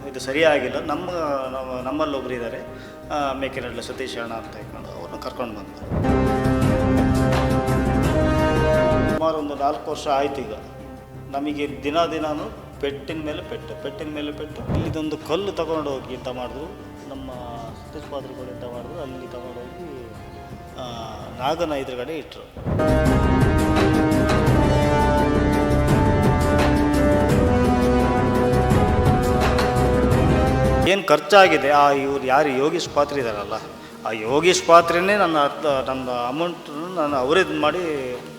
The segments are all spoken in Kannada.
ಇದು ಸರಿಯಾಗಿಲ್ಲ, ನಮ್ಮಲ್ಲಿ ಒಬ್ಬರು ಇದ್ದಾರೆ ಮೇಕೆನಹಳ್ಳಿ ಸತೀಶ್ ಅಣ್ಣ ಅಂತ ಹೇಳ್ಕೊಂಡು ಅವ್ರನ್ನ ಕರ್ಕೊಂಡು ಬಂದು ಸುಮಾರು ಒಂದು 4 ವರ್ಷ ಆಯ್ತು. ಈಗ ನಮಗೆ ದಿನಾನು ಪೆಟ್ಟಿನ ಮೇಲೆ ಪೆಟ್ಟು ಇಲ್ಲಿದೊಂದು ಕಲ್ಲು ತಗೊಂಡು ಹೋಗಿ ಅಂತ ಮಾಡಿದ್ರು, ನಮ್ಮ ಸತೀಶ್ ಪಾತ್ರಿಗಳು ಅಂತ ಮಾಡಿದ್ರು. ಅಲ್ಲಿ ತಗೊಂಡೋಗಿ ನಾಗನ ಎದುರುಗಡೆ ಇಟ್ಟರು. ಏನು ಖರ್ಚಾಗಿದೆ ಇವ್ರು ಯಾರು ಯೋಗೀಶ್ ಪಾತ್ರಿ ಇದ್ದಾರಲ್ಲ, ಆ ಯೋಗೀಶ್ ಪಾತ್ರಿನೇ ನನ್ನ ಅಮೌಂಟನ್ನು ನಾನು ಅವರೇ ಮಾಡಿ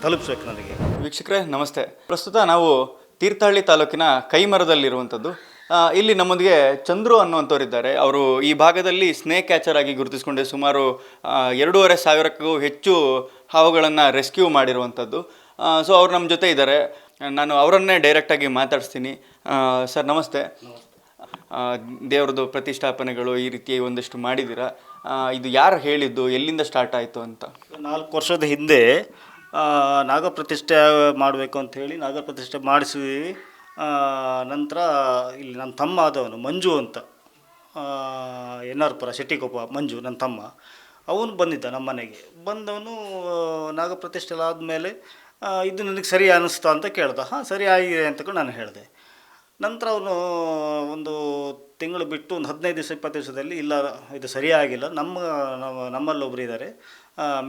ತಲುಪಿಸ್ಬೇಕು ನನಗೆ. ವೀಕ್ಷಕರೇ ನಮಸ್ತೆ. ಪ್ರಸ್ತುತ ನಾವು ತೀರ್ಥಹಳ್ಳಿ ತಾಲೂಕಿನ ಕೈಮರದಲ್ಲಿರುವಂಥದ್ದು. ಇಲ್ಲಿ ನಮ್ಮೊಂದಿಗೆ ಚಂದ್ರು ಅನ್ನುವಂಥವ್ರಿದ್ದಾರೆ. ಅವರು ಈ ಭಾಗದಲ್ಲಿ ಸ್ನೇಕ್ ಕ್ಯಾಚರ್ ಆಗಿ ಗುರುತಿಸಿಕೊಂಡೆ ಸುಮಾರು 2,500ಕ್ಕೂ ಹೆಚ್ಚು ಹಾವುಗಳನ್ನು ರೆಸ್ಕ್ಯೂ ಮಾಡಿರುವಂಥದ್ದು. ಸೊ ಅವ್ರು ನಮ್ಮ ಜೊತೆ ಇದ್ದಾರೆ. ನಾನು ಅವರನ್ನೇ ಡೈರೆಕ್ಟಾಗಿ ಮಾತಾಡಿಸ್ತೀನಿ. ಸರ್ ನಮಸ್ತೆ. ದೇವ್ರದ್ದು ಪ್ರತಿಷ್ಠಾಪನೆಗಳು ಈ ರೀತಿ ಒಂದಷ್ಟು ಮಾಡಿದ್ದೀರಾ. ಇದು ಯಾರು ಹೇಳಿದ್ದು, ಎಲ್ಲಿಂದ ಸ್ಟಾರ್ಟ್ ಆಯಿತು ಅಂತ? 4 ವರ್ಷದ ಹಿಂದೆ ನಾಗಪ್ರತಿಷ್ಠೆ ಮಾಡಬೇಕು ಅಂಥೇಳಿ ನಾಗಪ್ರತಿಷ್ಠೆ ಮಾಡಿಸಿದ್ವಿ. ನಂತರ ಇಲ್ಲಿ ನನ್ನ ತಮ್ಮ ಆದವನು ಮಂಜು ಅಂತ, ಎನ್ನಾರ್ಪುರ ಶೆಟ್ಟಿಕೊಪ್ಪ ಮಂಜು ನನ್ನ ತಮ್ಮ, ಅವನು ಬಂದಿದ್ದ ನಮ್ಮ ಮನೆಗೆ. ಬಂದವನು ನಾಗಪ್ರತಿಷ್ಠೆ ಆದಮೇಲೆ ಇದು ನನಗೆ ಸರಿ ಅನ್ನಿಸ್ತಾ ಅಂತ ಕೇಳ್ದ. ಹಾಂ ಸರಿ ಆಗಿದೆ ಅಂತಕೊಂಡು ನಾನು ಹೇಳಿದೆ. ನಂತರ ಅವನು ಒಂದು ತಿಂಗಳು ಬಿಟ್ಟು ಒಂದು 15 ದಿವಸ 20 ದಿವಸದಲ್ಲಿ ಇಲ್ಲ ಇದು ಸರಿಯಾಗಿಲ್ಲ, ನಮ್ಮಲ್ಲಿ ಒಬ್ಬರು ಇದ್ದಾರೆ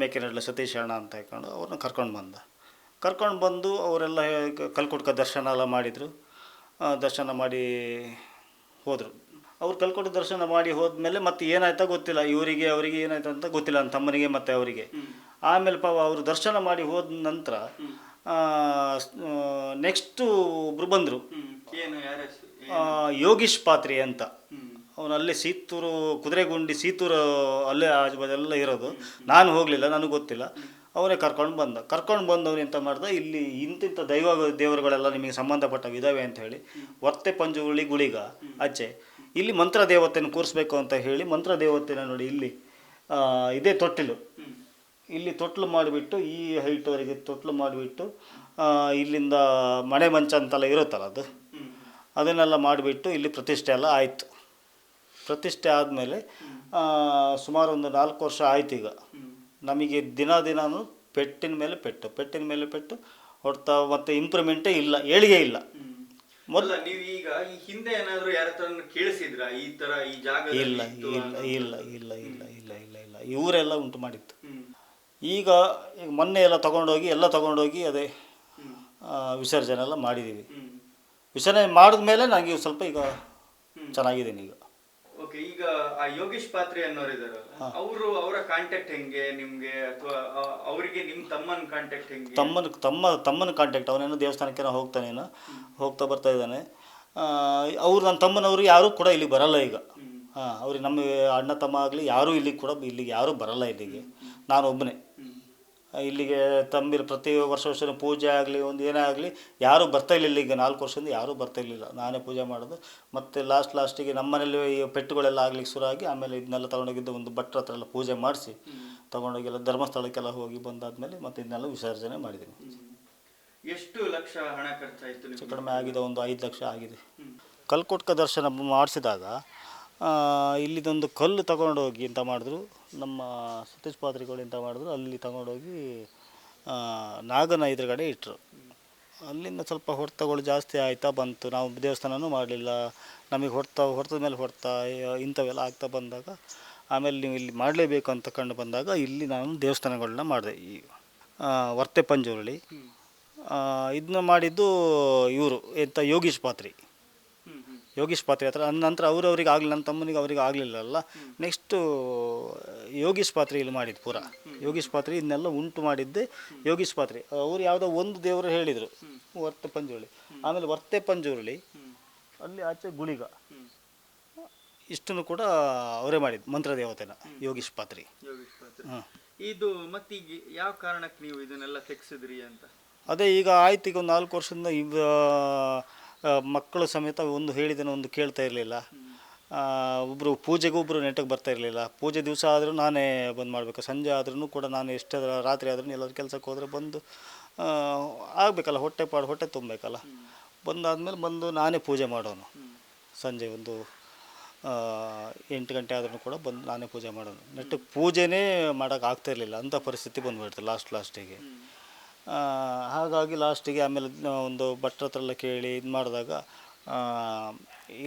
ಮೇಕೆನಹಳ್ಳಿ ಸತೀಶ್ ಅಣ್ಣ ಅಂತ ಹೇಳ್ಕೊಂಡು ಅವ್ರನ್ನ ಕರ್ಕೊಂಡು ಬಂದು ಅವರೆಲ್ಲ ಕಲ್ಕೊಟ್ಕ ದರ್ಶನ ಎಲ್ಲ ಮಾಡಿದರು. ದರ್ಶನ ಮಾಡಿ ಹೋದರು. ಅವ್ರು ಕಲ್ಕೊಟ್ಟ ದರ್ಶನ ಮಾಡಿ ಹೋದ್ಮೇಲೆ ಮತ್ತೆ ಏನಾಯ್ತಾ ಗೊತ್ತಿಲ್ಲ, ಅವರಿಗೆ ಏನಾಯ್ತು ಅಂತ ಗೊತ್ತಿಲ್ಲ, ನನ್ನ ತಮ್ಮನಿಗೆ ಮತ್ತು ಅವರಿಗೆ. ಆಮೇಲೆ ಅವರು ದರ್ಶನ ಮಾಡಿ ಹೋದ ನಂತರ ನೆಕ್ಸ್ಟು ಒಬ್ಬರು ಬಂದರು, ಯೋಗೀಶ್ ಪಾತ್ರಿ ಅಂತ. ಅವನಲ್ಲಿ ಸೀತೂರು ಕುದುರೆಗುಂಡಿ ಸೀತೂರು ಅಲ್ಲೇ ಆಜುಬಾಜೆಲ್ಲ ಇರೋದು. ನಾನು ಹೋಗಲಿಲ್ಲ, ನನಗೆ ಗೊತ್ತಿಲ್ಲ. ಅವರೇ ಕರ್ಕೊಂಡು ಬಂದವ್ರು ಎಂತ ಮಾಡ್ದೆ, ಇಲ್ಲಿ ಇಂತಿಂಥ ದೇವರುಗಳೆಲ್ಲ ನಿಮಗೆ ಸಂಬಂಧಪಟ್ಟ ಇದ್ದಾವೆ ಅಂತ ಹೇಳಿ ವರ್ತೆ ಪಂಜುಗುಳಿ ಗುಳಿಗ ಆಚೆ ಇಲ್ಲಿ ಮಂತ್ರ ದೇವತೆಯನ್ನು ಕೂರಿಸ್ಬೇಕು ಅಂತ ಹೇಳಿ ಮಂತ್ರ ದೇವತೆನ ನೋಡಿ ಇಲ್ಲಿ ಇದೇ ತೊಟ್ಟಿಲು, ಇಲ್ಲಿ ತೊಟ್ಲು ಮಾಡಿಬಿಟ್ಟು ಈ ಹೈಟ್ವರೆಗೆ ತೊಟ್ಲು ಮಾಡಿಬಿಟ್ಟು ಇಲ್ಲಿಂದ ಮನೆ ಮಂಚ ಅಂತೆಲ್ಲ ಇರುತ್ತಲ್ಲ ಅದನ್ನೆಲ್ಲ ಮಾಡಿಬಿಟ್ಟು ಇಲ್ಲಿ ಪ್ರತಿಷ್ಠೆ ಎಲ್ಲ ಆಯಿತು. ಪ್ರತಿಷ್ಠೆ ಆದಮೇಲೆ ಸುಮಾರು ಒಂದು 4 ವರ್ಷ ಆಯ್ತು. ಈಗ ನಮಗೆ ದಿನಾನು ಪೆಟ್ಟಿನ ಮೇಲೆ ಪೆಟ್ಟು ಹೊಡ್ತಾ ಮತ್ತೆ ಇಂಪ್ರೂವ್ಮೆಂಟೇ ಇಲ್ಲ, ಏಳಿಗೆ ಇಲ್ಲ. ಮೊದಲು ನೀವು ಈಗ ಈ ಹಿಂದೆ ಏನಾದರೂ ಯಾರ ಹತ್ರ ಕೇಳಿಸಿದ್ರಾ ಈ ತರ ಈ ಜಾಗ? ಇಲ್ಲ ಇವರೆಲ್ಲ ಉಂಟು ಮಾಡಿತ್ತು. ಈಗ ಮೊನ್ನೆ ಎಲ್ಲ ತಗೊಂಡೋಗಿ ಅದೇ ವಿಸರ್ಜನೆ ಎಲ್ಲ ಮಾಡಿದ್ದೀವಿ. ವಿಸರ್ಜನೆ ಮಾಡಿದ್ಮೇಲೆ ನನಗೆ ಸ್ವಲ್ಪ ಈಗ ಚೆನ್ನಾಗಿದ್ದೀನಿ ಈಗ. ಓಕೆ, ಈಗ ಆ ಯೋಗೀಶ್ ಪಾತ್ರಿ ಅನ್ನೋರಿದಾರಲ್ಲ, ಅವರ ಕಾಂಟ್ಯಾಕ್ಟ್ ಹೆಂಗೆ ನಿಮ್ಗೆ, ಅಥವಾ ಅವರಿಗೆ ನಿಮ್ಮ ತಮ್ಮನ ಕಾಂಟ್ಯಾಕ್ಟ್ ಹೆಂಗೆ? ತಮ್ಮನ ಕಾಂಟ್ಯಾಕ್ಟ್, ಅವನೇನೋ ದೇವಸ್ಥಾನಕ್ಕೆ ಹೋಗ್ತಾ ಬರ್ತಾ ಇದ್ದಾನೆ. ನನ್ನ ತಮ್ಮನವರು ಯಾರೂ ಕೂಡ ಇಲ್ಲಿ ಬರಲ್ಲ ಈಗ. ಅವ್ರಿಗೆ ನಮ್ಮ ಅಣ್ಣ ತಮ್ಮ ಆಗಲಿ ಯಾರೂ ಇಲ್ಲಿಗೆ ಯಾರೂ ಬರಲ್ಲ. ಇಲ್ಲಿಗೆ ನಾನು ಒಬ್ಬನೇ ಇಲ್ಲಿಗೆ ತಂಬಿರು. ಪ್ರತಿ ವರ್ಷ ಪೂಜೆ ಆಗಲಿ ಒಂದು ಏನೇ ಆಗಲಿ ಯಾರೂ ಬರ್ತಾಯಿಲ್ಲ ಇಲ್ಲಿಗೆ. 4 ವರ್ಷದಿಂದ ಯಾರೂ ಬರ್ತಾಯಿರಲಿಲ್ಲ, ನಾನೇ ಪೂಜೆ ಮಾಡೋದು. ಮತ್ತು ಲಾಸ್ಟಿಗೆ ನಮ್ಮ ಮನೇಲಿ ಪೆಟ್ಟುಗಳೆಲ್ಲ ಆಗ್ಲಿಕ್ಕೆ ಶುರು ಆಗಿ ಆಮೇಲೆ ಇದನ್ನೆಲ್ಲ ತೊಗೊಂಡೋಗಿದ್ದು ಒಂದು ಭಟ್ರ ಹತ್ರ ಎಲ್ಲ ಪೂಜೆ ಮಾಡಿಸಿ ತೊಗೊಂಡೋಗಿಲ್ಲ ಧರ್ಮಸ್ಥಳಕ್ಕೆಲ್ಲ ಹೋಗಿ ಬಂದಾದಮೇಲೆ ಮತ್ತೆ ಇದನ್ನೆಲ್ಲ ವಿಸರ್ಜನೆ ಮಾಡಿದ್ದೀನಿ. ಎಷ್ಟು ಲಕ್ಷ ಹಣ ಖರ್ಚಾಯಿತು? ಹೆಚ್ಚು ಕಡಿಮೆ ಆಗಿದೆ, ಒಂದು 5 ಲಕ್ಷ ಆಗಿದೆ. ಕಲ್ಕೊಟ್ಕ ದರ್ಶನ ಮಾಡಿಸಿದಾಗ ಇಲ್ಲಿದೊಂದು ಕಲ್ಲು ತಗೊಂಡೋಗಿ ಅಂತ ಮಾಡಿದ್ರು, ನಮ್ಮ ಸತೀಶ್ ಪಾತ್ರಿಗಳು ಅಂತ ಮಾಡಿದ್ರು. ಅಲ್ಲಿ ತಗೊಂಡೋಗಿ ನಾಗನ ಎದುರುಗಡೆ ಇಟ್ಟರು. ಅಲ್ಲಿಂದ ಸ್ವಲ್ಪ ಹೊಡೆತಗಳು ಜಾಸ್ತಿ ಆಯ್ತಾ ಬಂತು. ನಾವು ದೇವಸ್ಥಾನನೂ ಮಾಡಲಿಲ್ಲ, ನಮಗೆ ಹೊಡೆತದ ಮೇಲೆ ಇಂಥವೆಲ್ಲ ಆಗ್ತಾ ಬಂದಾಗ ಆಮೇಲೆ ನೀವು ಇಲ್ಲಿ ಮಾಡಲೇಬೇಕು ಅಂತ ಕಂಡು ಬಂದಾಗ ಇಲ್ಲಿ ನಾನು ದೇವಸ್ಥಾನಗಳನ್ನ ಮಾಡಿದೆ. ಈ ವರ್ತೆ ಪಂಜುರುಳಿ ಇದನ್ನ ಮಾಡಿದ್ದು ಇವರು ಎಂಥ ಯೋಗೀಶ್ ಪಾತ್ರಿ ಹತ್ರ. ನಂತರ ಅವ್ರಿಗೆ ಆಗಲಿಲ್ಲ, ನನ್ನ ತಮ್ಮನಿಗೆ ಅವರಿಗೆ ಆಗಲಿಲ್ಲಲ್ಲ. ನೆಕ್ಸ್ಟು ಯೋಗೀಶ್ ಪಾತ್ರಿ ಇಲ್ಲಿ ಮಾಡಿದ್ದು ಪೂರ. ಯೋಗೀಶ್ ಪಾತ್ರಿ ಇದನ್ನೆಲ್ಲ ಉಂಟು ಮಾಡಿದ್ದೆ ಯೋಗೀಶ್ ಪಾತ್ರಿ. ಅವ್ರು ಯಾವುದೋ ಒಂದು ದೇವರು ಹೇಳಿದರು, ವರ್ತೆ ಪಂಜುರುಳಿ. ಆಮೇಲೆ ವರ್ತೆ ಪಂಜುರುಳಿ ಅಲ್ಲಿ ಆಚೆ ಗುಳಿಗ, ಇಷ್ಟನ್ನು ಕೂಡ ಅವರೇ ಮಾಡಿದ್ದು ಮಂತ್ರ ದೇವತೆನ ಯೋಗೀಶ್ ಪಾತ್ರಿ. ಇದು ಮತ್ತೀಗ ಯಾವ ಕಾರಣಕ್ಕೆ ನೀವು ಇದನ್ನೆಲ್ಲ ತೆಗೆಸಿದ್ರಿ ಅಂತ? ಅದೇ ಈಗ ಆಯ್ತು, ಈಗ ಒಂದು 4 ವರ್ಷದಿಂದ ಈಗ ಮಕ್ಕಳು ಸಮೇತ ಒಂದು ಹೇಳಿದನು ಒಂದು ಕೇಳ್ತಾ ಇರಲಿಲ್ಲ. ಒಬ್ಬರು ಪೂಜೆಗೂ ಒಬ್ಬರು ನೆಟ್ಟಗೆ ಬರ್ತಾ ಇರಲಿಲ್ಲ. ಪೂಜೆ ದಿವಸ ಆದರೂ ನಾನೇ ಬಂದು ಮಾಡಬೇಕು, ಸಂಜೆ ಆದ್ರೂ ಕೂಡ ನಾನು ಎಷ್ಟೇ ರಾತ್ರಿ ಆದ್ರೂ ಎಲ್ಲರೂ ಕೆಲಸಕ್ಕೆ ಹೋದರೆ ಬಂದು ಆಗಬೇಕಲ್ಲ, ಹೊಟ್ಟೆ ತುಂಬಬೇಕಲ್ಲ. ಬಂದಾದಮೇಲೆ ನಾನೇ ಪೂಜೆ ಮಾಡೋನು. ಸಂಜೆ ಒಂದು 8 ಗಂಟೆ ಆದ್ರೂ ಕೂಡ ಬಂದು ನಾನೇ ಪೂಜೆ ಮಾಡೋದು. ನೆಟ್ಟಗೆ ಪೂಜೆನೇ ಮಾಡೋಕೆ ಆಗ್ತಾಯಿರಲಿಲ್ಲ, ಅಂಥ ಪರಿಸ್ಥಿತಿ ಬಂದುಬಿಡ್ತು ಲಾಸ್ಟಿಗೆ. ಹಾಗಾಗಿ ಲಾಸ್ಟಿಗೆ ಆಮೇಲೆ ಒಂದು ಭಟ್ರ ಹತ್ರ ಎಲ್ಲ ಕೇಳಿ ಇದು ಮಾಡಿದಾಗ,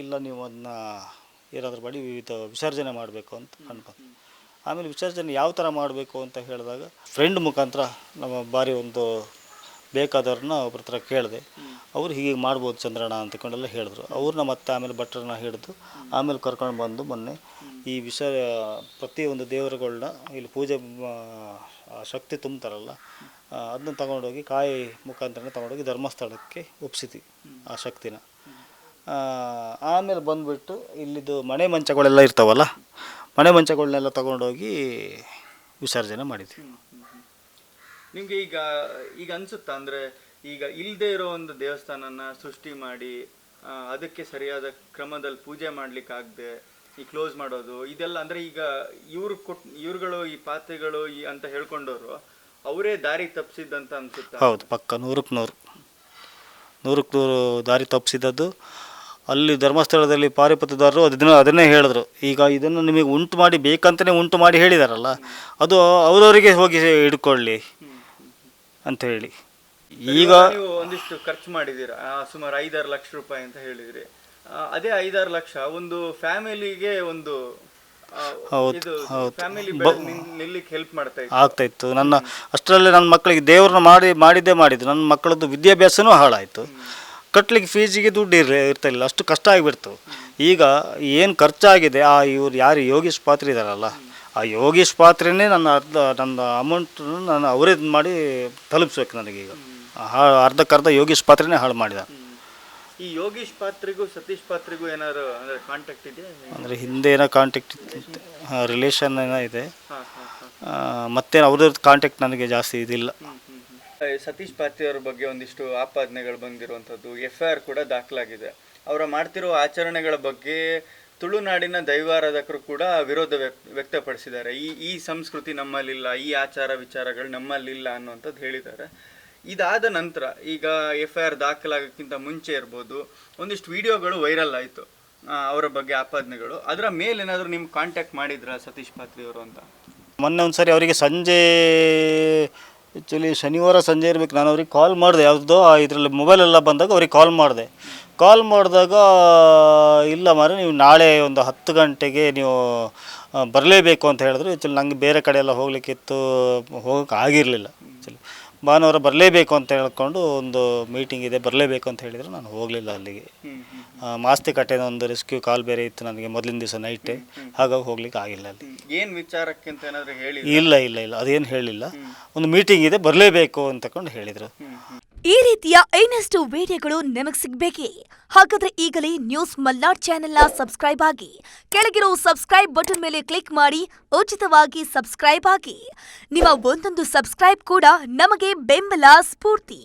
ಇಲ್ಲ ನೀವು ಅದನ್ನ ಏನಾದರೂ ಮಾಡಿ ವಿಸರ್ಜನೆ ಮಾಡಬೇಕು ಅಂತ ಅನ್ಕೊಂಡು, ಆಮೇಲೆ ವಿಸರ್ಜನೆ ಯಾವ ಥರ ಮಾಡಬೇಕು ಅಂತ ಹೇಳಿದಾಗ ಫ್ರೆಂಡ್ ಮುಖಾಂತರ ನಮ್ಮ ಬಾರಿ ಒಂದು ಬೇಕಾದವ್ರನ್ನ ಒಬ್ರ ಹತ್ರ ಕೇಳಿದೆ. ಅವ್ರು ಹೀಗೆ ಮಾಡ್ಬೋದು ಚಂದ್ರಣ್ಣ ಅಂತಕೊಂಡೆಲ್ಲ ಹೇಳಿದ್ರು. ಅವ್ರನ್ನ ಮತ್ತೆ ಆಮೇಲೆ ಭಟ್ರನ್ನ ಹಿಡಿದು ಆಮೇಲೆ ಕರ್ಕೊಂಡು ಬಂದು ಮೊನ್ನೆ ಈ ಪ್ರತಿಯೊಂದು ದೇವರುಗಳನ್ನ ಇಲ್ಲಿ ಪೂಜೆ ಶಕ್ತಿ ತುಂಬ್ತಾರಲ್ಲ, ಅದನ್ನ ತಗೊಂಡೋಗಿ ಕಾಯಿ ಮುಖಾಂತರನೇ ತಗೊಂಡೋಗಿ ಧರ್ಮಸ್ಥಳಕ್ಕೆ ಒಪ್ಸಿದ್ವಿ ಆ ಶಕ್ತಿನ. ಆಮೇಲೆ ಬಂದುಬಿಟ್ಟು ಇಲ್ಲಿದ್ದು ಮನೆ ಮಂಚಗಳೆಲ್ಲ ಇರ್ತಾವಲ್ಲ, ಮನೆ ಮಂಚಗಳನ್ನೆಲ್ಲ ತಗೊಂಡೋಗಿ ವಿಸರ್ಜನೆ ಮಾಡಿದ್ವಿ. ನಿಮಗೆ ಈಗ ಅನಿಸುತ್ತಾ, ಅಂದರೆ ಈಗ ಇಲ್ಲದೆ ಇರೋ ಒಂದು ದೇವಸ್ಥಾನನ ಸೃಷ್ಟಿ ಮಾಡಿ ಅದಕ್ಕೆ ಸರಿಯಾದ ಕ್ರಮದಲ್ಲಿ ಪೂಜೆ ಮಾಡಲಿಕ್ಕಾಗದೆ ಈ ಕ್ಲೋಸ್ ಮಾಡೋದು ಇದೆಲ್ಲ, ಅಂದರೆ ಈಗ ಇವ್ರುಗಳು ಈ ಪಾತ್ರೆಗಳು ಅಂತ ಹೇಳ್ಕೊಂಡವರು ಅವರೇ ದಾರಿ ತಪ್ಪಿಸಿದ್ದಂತ ಅನ್ಸುತ್ತಾ? ಹೌದು, ಪಕ್ಕ 100% ದಾರಿ ತಪ್ಪಿಸಿದ್ದು. ಅಲ್ಲಿ ಧರ್ಮಸ್ಥಳದಲ್ಲಿ ಪಾರಿಪತ್ಯದಾರರು ಅದನ್ನೇ ಹೇಳಿದ್ರು. ಈಗ ಇದನ್ನು ನಿಮಗೆ ಉಂಟು ಮಾಡಿ ಬೇಕಂತಲೇ ಉಂಟು ಮಾಡಿ ಹೇಳಿದಾರಲ್ಲ, ಅದು ಅವರವರಿಗೆ ಹೋಗಿ ಹಿಡ್ಕೊಳ್ಳಿ ಅಂತ ಹೇಳಿ. ಈಗ ನೀವು ಒಂದಿಷ್ಟು ಖರ್ಚು ಮಾಡಿದ್ದೀರಾ, ಸುಮಾರು 5-6 ಲಕ್ಷ ರೂಪಾಯಿ ಅಂತ ಹೇಳಿದ್ರಿ. ಅದೇ 5-6 ಲಕ್ಷ ಒಂದು ಫ್ಯಾಮಿಲಿಗೆ ಒಂದು ಫ್ಯಾಮಿಲಿ ನಿಲ್ಲಿಕ್ಕೆ ಹೆಲ್ಪ್ ಆಗ್ತಾಯಿತ್ತು. ಅಷ್ಟರಲ್ಲೇ ನನ್ನ ಮಕ್ಕಳಿಗೆ ದೇವ್ರನ್ನ ಮಾಡಿದ್ದು. ನನ್ನ ಮಕ್ಕಳದ್ದು ವಿದ್ಯಾಭ್ಯಾಸನೂ ಹಾಳಾಯಿತು. ಕಟ್ಟಲಿಕ್ಕೆ ಫೀಸಿಗೆ ದುಡ್ಡು ಇರ್ತಾಯಿಲ್ಲ, ಅಷ್ಟು ಕಷ್ಟ ಆಗಿಬಿಡ್ತು. ಈಗ ಏನು ಖರ್ಚಾಗಿದೆ, ಇವ್ರು ಯಾರು ಯೋಗೀಶ್ ಪಾತ್ರೆ ಇದ್ದಾರಲ್ಲ, ಆ ಯೋಗೀಶ್ ಪಾತ್ರೆನೇ ನನ್ನ ಅಮೌಂಟನ್ನು ನಾನು ಅವರೇ ಮಾಡಿ ತಲುಪಿಸ್ಬೇಕು ನನಗೀಗ. ಅರ್ಧಕ್ಕರ್ಧ ಯೋಗೀಶ್ ಪಾತ್ರೆನೇ ಹಾಳು ಮಾಡಿದ. ಈ ಯೋಗೀಶ್ ಪಾತ್ರೆಗೂ ಸತೀಶ್ ಪಾತ್ರೆಗೂ ಏನಾದ್ರು ಅಂದರೆ ಕಾಂಟ್ಯಾಕ್ಟ್ ಇದೆಯಾ? ಅಂದರೆ ಹಿಂದೆ ಏನೋ ಕಾಂಟ್ಯಾಕ್ಟ್ ಇತ್ತು, ರಿಲೇಷನ್ ಏನೋ ಇದೆ. ಮತ್ತೆ ಅವ್ರದ್ದು ಕಾಂಟ್ಯಾಕ್ಟ್ ನನಗೆ ಜಾಸ್ತಿ ಇದಿಲ್ಲ. ಸತೀಶ್ ಪಾತ್ರೆಯವ್ರ ಬಗ್ಗೆ ಒಂದಿಷ್ಟು ಆಪಾದನೆಗಳು ಬಂದಿರುವಂಥದ್ದು, FIR ಕೂಡ ದಾಖಲಾಗಿದೆ. ಅವರ ಮಾಡ್ತಿರೋ ಆಚರಣೆಗಳ ಬಗ್ಗೆ ತುಳುನಾಡಿನ ದೈವಾರಾಧಕರು ಕೂಡ ವಿರೋಧ ವ್ಯಕ್ತಪಡಿಸಿದ್ದಾರೆ. ಈ ಸಂಸ್ಕೃತಿ ನಮ್ಮಲ್ಲಿಲ್ಲ, ಈ ಆಚಾರ ವಿಚಾರಗಳು ನಮ್ಮಲ್ಲಿಲ್ಲ ಅನ್ನುವಂಥದ್ದು ಹೇಳಿದ್ದಾರೆ. ಇದಾದ ನಂತರ ಈಗ FIR ದಾಖಲಾಗೋಕ್ಕಿಂತ ಮುಂಚೆ ಇರ್ಬೋದು, ಒಂದಿಷ್ಟು ವಿಡಿಯೋಗಳು ವೈರಲ್ ಆಯಿತು ಅವರ ಬಗ್ಗೆ ಆಪಾದನೆಗಳು. ಅದರ ಮೇಲೆ ಏನಾದರೂ ನಿಮ್ಗೆ ಕಾಂಟ್ಯಾಕ್ಟ್ ಮಾಡಿದ್ರಾ ಸತೀಶ್ ಪಾತ್ರೆಯವರು ಅಂತ? ಮೊನ್ನೆ ಒಂದು ಸರಿ ಅವರಿಗೆ ಸಂಜೆ, ಆ್ಯಕ್ಚುಲಿ ಶನಿವಾರ ಸಂಜೆ ಇರಬೇಕು, ನಾನು ಅವ್ರಿಗೆ ಕಾಲ್ ಮಾಡಿದೆ. ಯಾವುದೋ ಇದರಲ್ಲಿ ಮೊಬೈಲೆಲ್ಲ ಬಂದಾಗ ಅವ್ರಿಗೆ ಕಾಲ್ ಮಾಡಿದಾಗ ಇಲ್ಲ ಮಾರೆ, ನೀವು ನಾಳೆ ಒಂದು 10 ಗಂಟೆಗೆ ನೀವು ಬರಲೇಬೇಕು ಅಂತ ಹೇಳಿದ್ರು. ಆ್ಯಕ್ಚುಲಿ ನನಗೆ ಬೇರೆ ಕಡೆ ಎಲ್ಲ ಹೋಗ್ಲಿಕ್ಕಿತ್ತು, ಹೋಗೋಕೆ ಆಗಿರಲಿಲ್ಲ. ಆ್ಯಕ್ಚುಲಿ ಭಾನುವಾರ ಬರಲೇಬೇಕು ಅಂತ ಹೇಳ್ಕೊಂಡು ಒಂದು ಮೀಟಿಂಗ್ ಇದೆ, ಬರಲೇಬೇಕು ಅಂತ ಹೇಳಿದರು. ನಾನು ಹೋಗಲಿಲ್ಲ ಅಲ್ಲಿಗೆ. ಮಾಸ್ತಿಕಟ್ಟೆನ ಒಂದು ರೆಸ್ಕ್ಯೂ ಕಾಲ್ ಬೇರೆ ಇತ್ತು ನನಗೆ ಮೊದಲಿನ ದಿವಸ ನೈಟೇ, ಹಾಗಾಗಿ ಹೋಗ್ಲಿಕ್ಕೆ ಆಗಿಲ್ಲ ಅಲ್ಲಿ. ಏನು ವಿಚಾರಕ್ಕೆ ಅಂತ ಏನಾದರೂ ಹೇಳಿ? ಇಲ್ಲ ಅದೇನು ಹೇಳಿಲ್ಲ. ಒಂದು ಮೀಟಿಂಗ್ ಇದೆ, ಬರಲೇಬೇಕು ಅಂತಕೊಂಡು ಹೇಳಿದರು. ಈ ರೀತಿಯ ಇನ್ನಷ್ಟು ವಿಡಿಯೋಗಳು ನಿಮಗೆ ಸಿಗಬೇಕೇ? ಹಾಗಾದ್ರೆ ಈಗಲೇ ನ್ಯೂಸ್ ಮಲ್ನಾಡ್ ಚಾನೆಲ್ನ ಸಬ್ಸ್ಕ್ರೈಬ್ ಆಗಿ, ಕೆಳಗಿರೋ ಸಬ್ಸ್ಕ್ರೈಬ್ ಬಟನ್ ಮೇಲೆ ಕ್ಲಿಕ್ ಮಾಡಿ ಉಚಿತವಾಗಿ ಸಬ್ಸ್ಕ್ರೈಬ್ ಆಗಿ. ನಿಮ್ಮ ಒಂದೊಂದು ಸಬ್ಸ್ಕ್ರೈಬ್ ಕೂಡ ನಮಗೆ ಬೆಂಬಲ, ಸ್ಫೂರ್ತಿ.